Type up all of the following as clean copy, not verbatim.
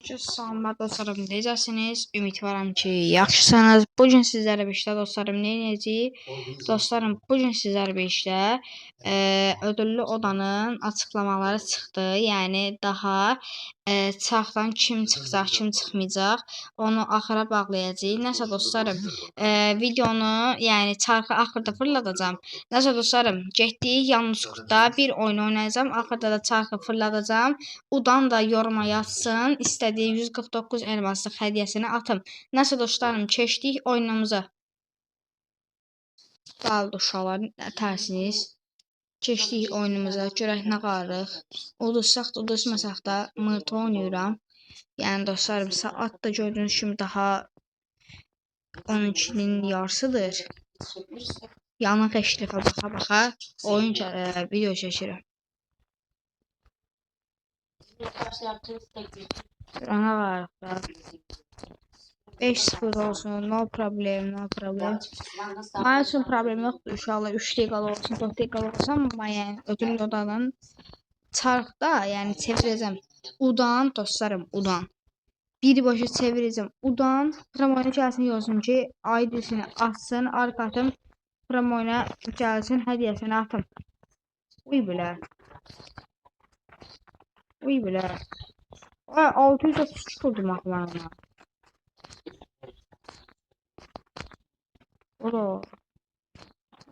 Salam dostlarım, necəsiniz? Ümidvaram ki, yaxşısınız. Bugün sizlərlə birlikdə dostlarım nə edəcəyik? Dostlarım, bugün sizlərlə birlikdə ödüllü odanın açıqlamaları çıxdı. Yəni daha çarxdan kim çıxacaq, kim çıxmayacaq, onu axıra bağlayacağıq. Nəsə dostlarım, videonu, yəni çarxı axırda fırladacağam. Nəsə dostlarım, getdik yanlış qurtda bir oyun oynayacağam. Axırda da çarxı fırladacağam. Udan da yoruma yazsın. İstədiyi 149 elmaslıq hədiyyəsini atım. Nəsə dostlarım, keçdik oyunumuza. Qaldı uşaqlar, tərsiniz. Keçdik oyunumuza. Görək nə qarıq. Uduzsaq da uduzmasaq da mırtı oynayıram. Yəni dostlarım, saat da gördüyünüz kimi daha 12-nin yarısıdır. Yanıq eşrifə baxa-baxa oyun video çəkirəm. Ana var da 5-0 olsun, no problem, no problem. Mənim üçün problem yoxdur, uşaqlar 3 dəqiqəli olsun, 4 dəqiqəli olsun, amma yəni ödül odanın çarxda, yəni çevirəcəm. Udan, dostlarım, udan. Birbaşa çevirəcəm. Udan, promoyuna gəlsin yazsın ki, aidisini atsın, arkatım promoyuna gəlsin, hədiyyəsini atım. Uy bilə. Uy bilə. 632 vurdum axılarına. Ola.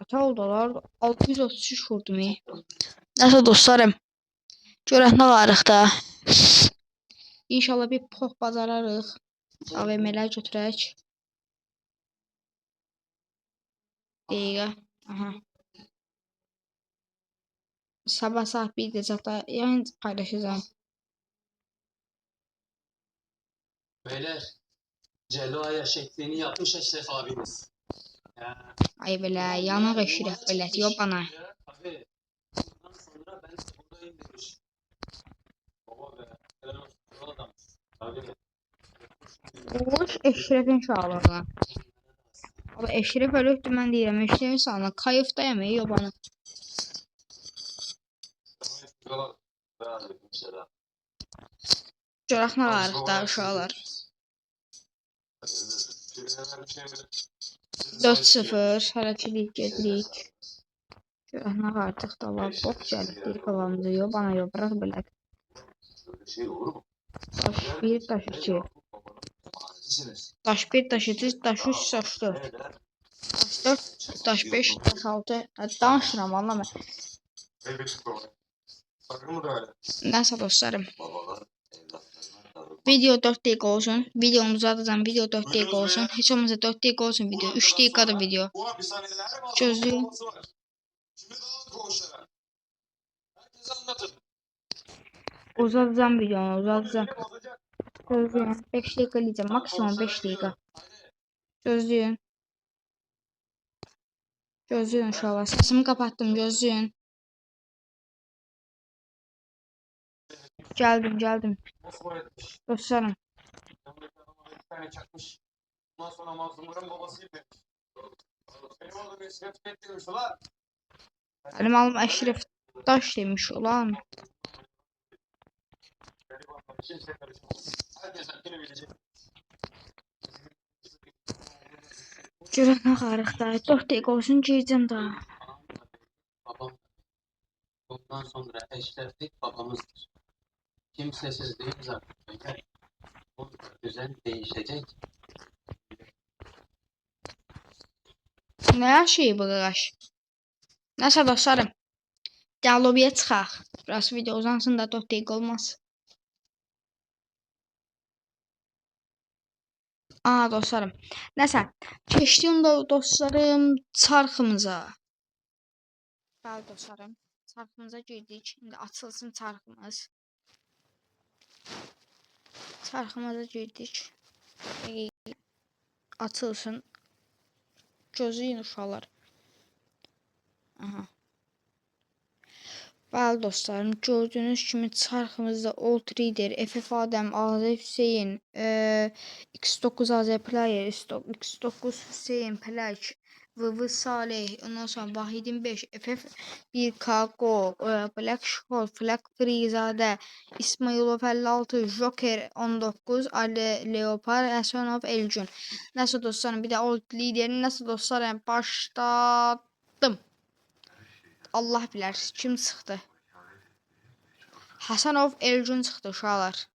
Ata oldular. 633 vurdum. Nəsə dostlarım. Görək nə varıq da. İnşallah bir pox bacararıq. AVM-lər götürək. Dəqiqə. Aha. Sabah saat 1-də çatda yayın paylaşacağım. Beyler, Cello'ya şeklini yapmış Eşref abiniz. Ay belə, yanıq eşirək belə, yox bana. Abi, bundan sonra ben buradayım demiş. Baba be, helal adam. Abi. Oğuz Eşrefin şağlarına. Abi Eşref ölüktür, mən deyirəm, Eşrefin sağına. Kayıfdayım, yox bana. Görək nə varıq da uşaqlar. 4-0 hərəkəlik gedirik. Görək nə artıq da var. Bok gəlib deyir qalanımıza. Yox bana yox. Bırak belə. Daş 1, daş 2. Daş 1, daş 2, daş 3, daş 4. Daş 4, daş 5, daş 6. Danışıram anlamı. Nəsə dostlarım. Video 4 dəqiqə olsun. Videomuzu atacağım. Video 4 dəqiqə olsun. Heç olmazsa 4 dəqiqə olsun video. 3 dəqiqədir video. Gözlüyün. Uzatacağım videonu. Uzatacağım. Gözlüyün. 5 dəqiqə eləyəcəm. Maksimum 5 dəqiqə. Gözlüyün. Gözlüyün uşaqlar. Səsimi kapattım. Gözlüyün. Geldim geldim. Dostlarım. Benim oğlum Eşref Daş demiş ulan. Görək nə qarıq da. 4 dəqiqə olsun girəcəm daha. Babam. Bundan sonra Eşreflik babamızdır. Kimsesiz değiliz artık. Bu düzen değişecek. Nə şey bu qaqaş? Nəsə dostlarım. Gəl lobiyə çıxaq. Biraz video uzansın da 4 dəqiqə olmaz. Aa dostlarım. Nəsə. Keçdim dostlarım çarxımıza. Bəli dostlarım. Çarxımıza girdik. İndi açılsın çarxımız. Çarxımıza girdik. Açılsın. Gözləyin uşaqlar. Aha. Bəli dostlarım, gördüyünüz kimi çarxımızda Old Reader, FF Adəm, AZ Hüseyin, X9 AZ Player, X9 Hüseyin Plak, VV Salih, ondan sonra Vahidin 5, FF 1K Go, Black Shore, Flag Freezadə, İsmailov 56, Joker 19, Ali Leopar, Həsənov Elgün. Nəsə dostlarım, bir də old liderin nəsə dostlarım başladım. Allah bilər kim çıxdı. Həsənov Elgün çıxdı uşaqlar.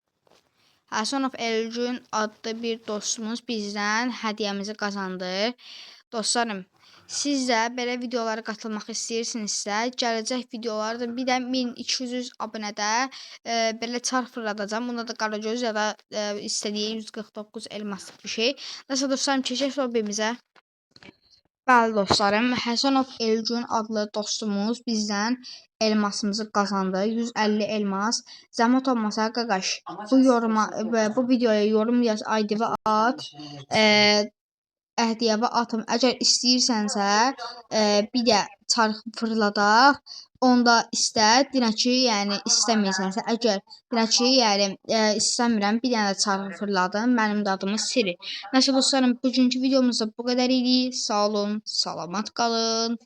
Həsənov Elgün adlı bir dostumuz bizdən hədiyyəmizi qazandı. Dostlarım, siz də belə videolara qatılmaq istəyirsinizsə, gələcək videolarda bir də 1200 abunədə belə çarx fırladacam. Bunda da qaragöz ya da istədiyi 149 elmaslıq bir şey. Nəsə dostlarım, keçək sohbətimizə. Bəli dostlarım, Həsənov Elgün adlı dostumuz bizdən elmasımızı qazandı. 150 elmas. Zəhmət olmasa qaqaş, bu videoya yorum yaz, ID-və at. Əhdiyəvi atım. Əgər istəyirsənsə, bir də çarx fırladaq. Onda istə, deyirəm ki, yəni istəmirsənsə, əgər deyirəm ki, yəni istəmirəm, bir dənə də çarx fırladım, mənim də adımı Siri. Nəsə dostlarım, bugünkü videomuzda bu qədər idi. Sağ olun, salamat qalın.